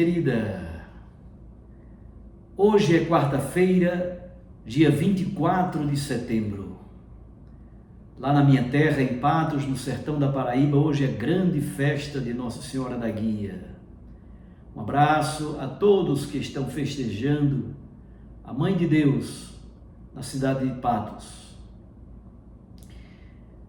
querida. Hoje é quarta-feira, dia 24 de setembro. Lá na minha terra, em Patos, no sertão da Paraíba, hoje é grande festa de Nossa Senhora da Guia. Um abraço a todos que estão festejando a Mãe de Deus na cidade de Patos.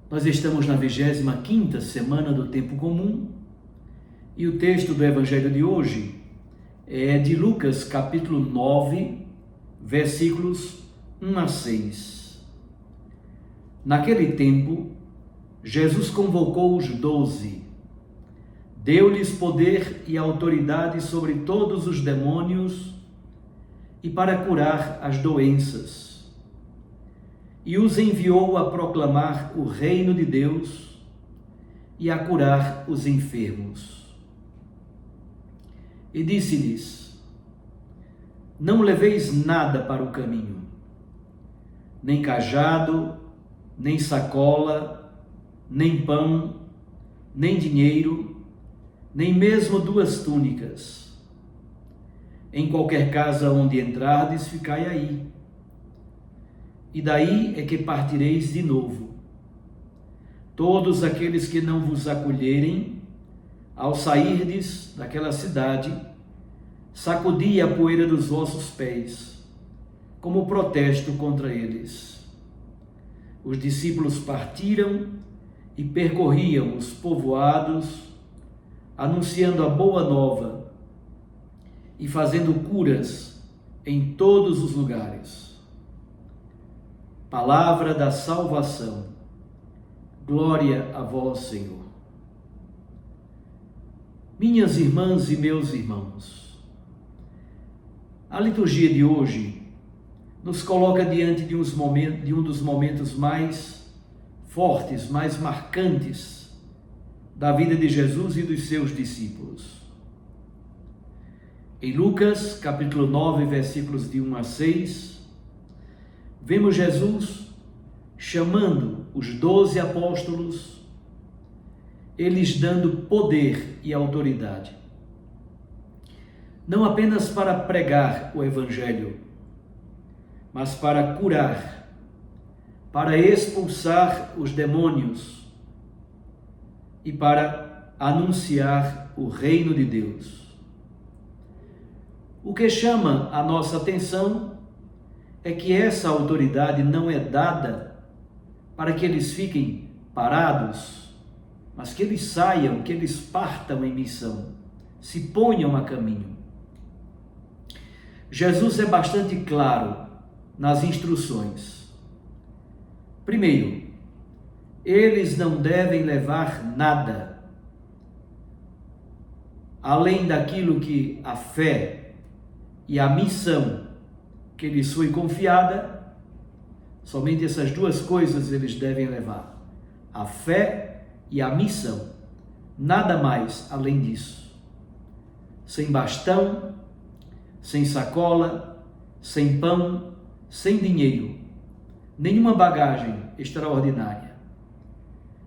Nós estamos na 25ª semana do Tempo Comum e o texto do Evangelho de hoje é de Lucas, capítulo 9, versículos 1 a 6. Naquele tempo, Jesus convocou os 12, deu-lhes poder e autoridade sobre todos os demônios e para curar as doenças. E os enviou a proclamar o reino de Deus e a curar os enfermos. E disse-lhes: não leveis nada para o caminho, nem cajado, nem sacola, nem pão, nem dinheiro, nem mesmo 2 túnicas. Em qualquer casa onde entrardes, ficai aí. E daí é que partireis de novo. Todos aqueles que não vos acolherem, ao sairdes daquela cidade, sacudi a poeira dos vossos pés, como protesto contra eles. Os discípulos partiram e percorriam os povoados, anunciando a boa nova e fazendo curas em todos os lugares. Palavra da salvação. Glória a vós, Senhor. Minhas irmãs e meus irmãos, a liturgia de hoje nos coloca diante de um dos momentos mais fortes, mais marcantes da vida de Jesus e dos seus discípulos. Em Lucas, capítulo 9, versículos de 1 a 6, vemos Jesus chamando os 12 apóstolos, eles dando poder e autoridade, não apenas para pregar o Evangelho, mas para curar, para expulsar os demônios e para anunciar o reino de Deus. O que chama a nossa atenção é que essa autoridade não é dada para que eles fiquem parados, mas que eles saiam, que eles partam em missão, se ponham a caminho. Jesus é bastante claro nas instruções. Primeiro, eles não devem levar nada, além daquilo que a fé e a missão que lhes foi confiada. Somente essas 2 coisas eles devem levar: a fé e a missão, nada mais além disso. Sem bastão, sem sacola, sem pão, sem dinheiro, nenhuma bagagem extraordinária,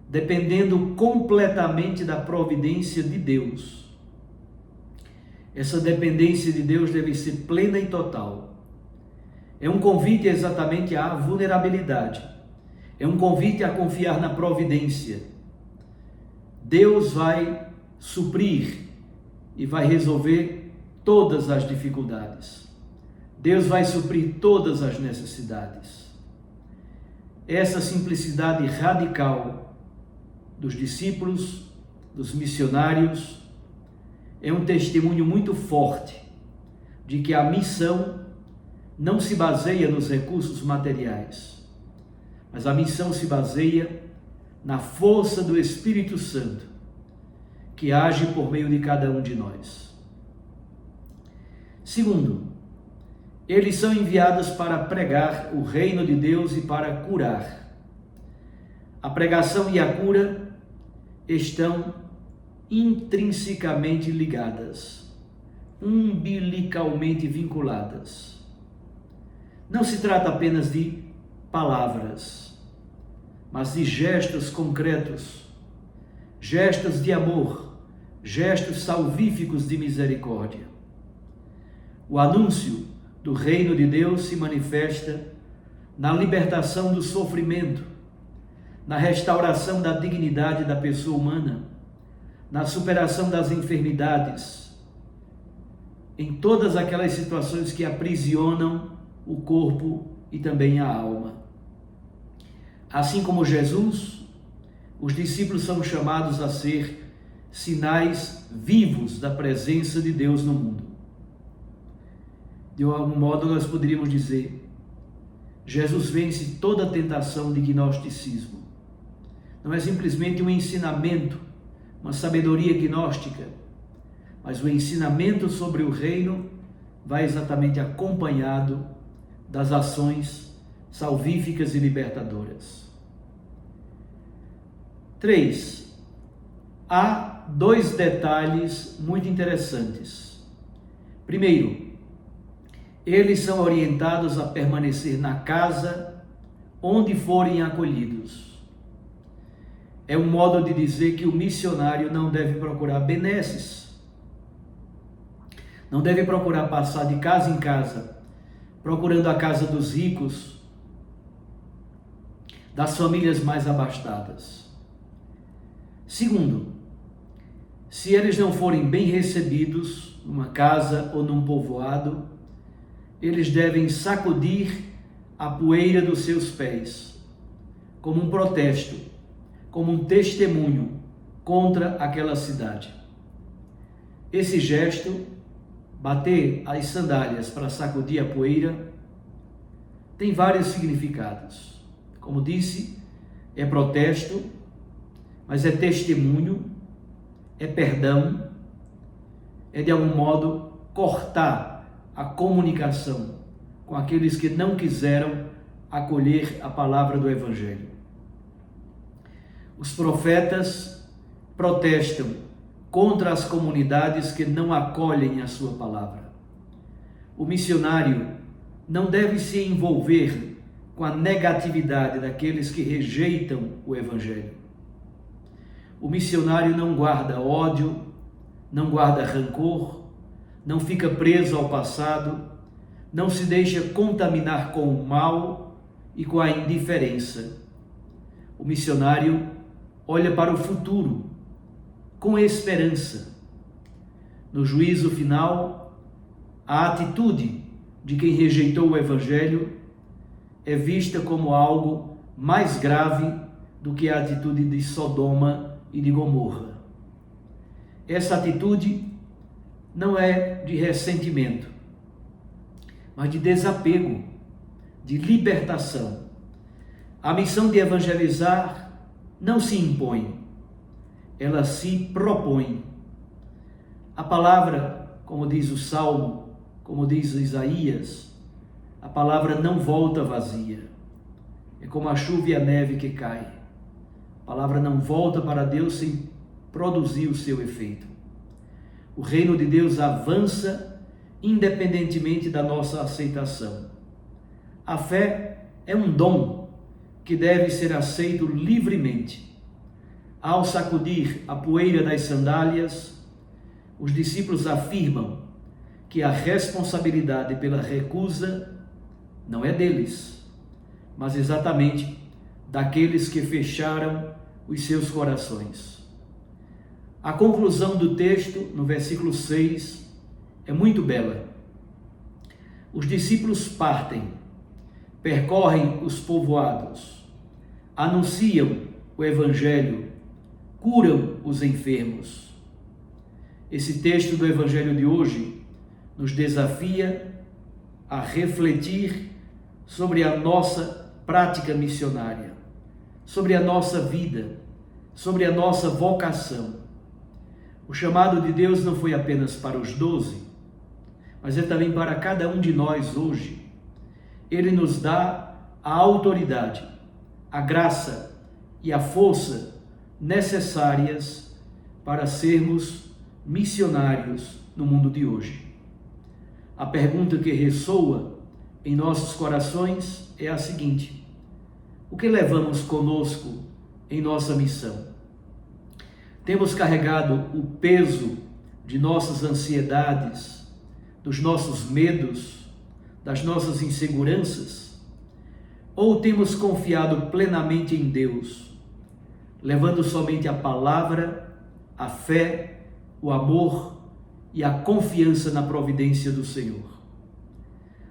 dependendo completamente da providência de Deus. Essa dependência de Deus deve ser plena e total. É um convite exatamente à vulnerabilidade. É um convite a confiar na providência. Deus vai suprir e vai resolver todas as dificuldades. Deus vai suprir todas as necessidades. Essa simplicidade radical dos discípulos, dos missionários, é um testemunho muito forte de que a missão não se baseia nos recursos materiais, mas a missão se baseia na força do Espírito Santo, que age por meio de cada um de nós. Segundo, eles são enviados para pregar o reino de Deus e para curar. A pregação e a cura estão intrinsecamente ligadas, umbilicalmente vinculadas. Não se trata apenas de palavras, mas de gestos concretos, gestos de amor, gestos salvíficos de misericórdia. O anúncio do reino de Deus se manifesta na libertação do sofrimento, na restauração da dignidade da pessoa humana, na superação das enfermidades, em todas aquelas situações que aprisionam o corpo e também a alma. Assim como Jesus, os discípulos são chamados a ser sinais vivos da presença de Deus no mundo. De algum modo, nós poderíamos dizer, Jesus vence toda a tentação de gnosticismo. Não é simplesmente um ensinamento, uma sabedoria gnóstica, mas o ensinamento sobre o reino vai exatamente acompanhado das ações salvíficas e libertadoras. 3. Há 2 detalhes muito interessantes. Primeiro, eles são orientados a permanecer na casa onde forem acolhidos. É um modo de dizer que o missionário não deve procurar benesses, não deve procurar passar de casa em casa, procurando a casa dos ricos, das famílias mais abastadas. Segundo, se eles não forem bem recebidos numa casa ou num povoado, eles devem sacudir a poeira dos seus pés, como um protesto, como um testemunho contra aquela cidade. Esse gesto, bater as sandálias para sacudir a poeira, tem vários significados. Como disse, é protesto, mas é testemunho, é perdão, é de algum modo cortar a comunicação com aqueles que não quiseram acolher a palavra do Evangelho. Os profetas protestam contra as comunidades que não acolhem a sua palavra. O missionário não deve se envolver com a negatividade daqueles que rejeitam o Evangelho. O missionário não guarda ódio, não guarda rancor, não fica preso ao passado, não se deixa contaminar com o mal e com a indiferença. O missionário olha para o futuro com esperança. No juízo final, a atitude de quem rejeitou o Evangelho é vista como algo mais grave do que a atitude de Sodoma e de Gomorra. Essa atitude não é de ressentimento, mas de desapego, de libertação. A missão de evangelizar não se impõe, ela se propõe. A palavra, como diz o Salmo, como diz Isaías, a palavra não volta vazia. É como a chuva e a neve que cai. A palavra não volta para Deus sem produzir o seu efeito. O reino de Deus avança independentemente da nossa aceitação. A fé é um dom que deve ser aceito livremente. Ao sacudir a poeira das sandálias, os discípulos afirmam que a responsabilidade pela recusa não é deles, mas exatamente daqueles que fecharam os seus corações. A conclusão do texto, no versículo 6, é muito bela. Os discípulos partem, percorrem os povoados, anunciam o Evangelho, curam os enfermos. Esse texto do Evangelho de hoje nos desafia a refletir sobre a nossa prática missionária, sobre a nossa vida, sobre a nossa vocação. O chamado de Deus não foi apenas para os 12, mas é também para cada um de nós hoje. Ele nos dá a autoridade, a graça e a força necessárias para sermos missionários no mundo de hoje. A pergunta que ressoa em nossos corações é a seguinte: o que levamos conosco em nossa missão? Temos carregado o peso de nossas ansiedades, dos nossos medos, das nossas inseguranças? Ou temos confiado plenamente em Deus, levando somente a palavra, a fé, o amor e a confiança na providência do Senhor?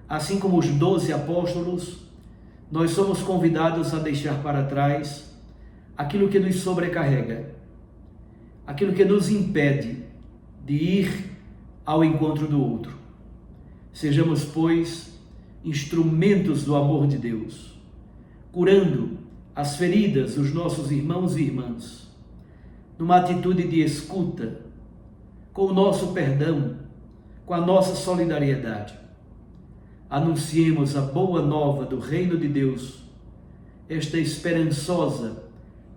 Assim como os 12 apóstolos, nós somos convidados a deixar para trás aquilo que nos sobrecarrega, aquilo que nos impede de ir ao encontro do outro. Sejamos, pois, instrumentos do amor de Deus, curando as feridas dos nossos irmãos e irmãs, numa atitude de escuta, com o nosso perdão, com a nossa solidariedade. Anunciemos a boa nova do reino de Deus, esta esperançosa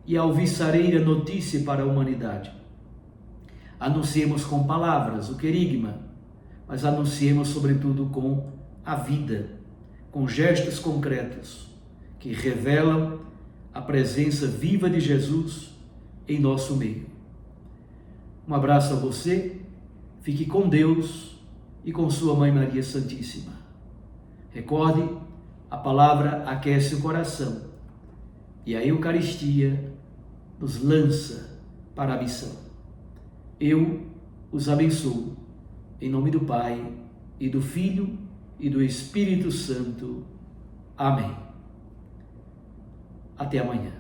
e alvissareira notícia para a humanidade. Anunciemos com palavras o querigma, mas anunciemos sobretudo com a vida, com gestos concretos que revelam a presença viva de Jesus em nosso meio. Um abraço a você, fique com Deus e com sua Mãe Maria Santíssima. Recorde, a palavra aquece o coração e a Eucaristia nos lança para a missão. Eu os abençoo, em nome do Pai, e do Filho, e do Espírito Santo. Amém. Até amanhã.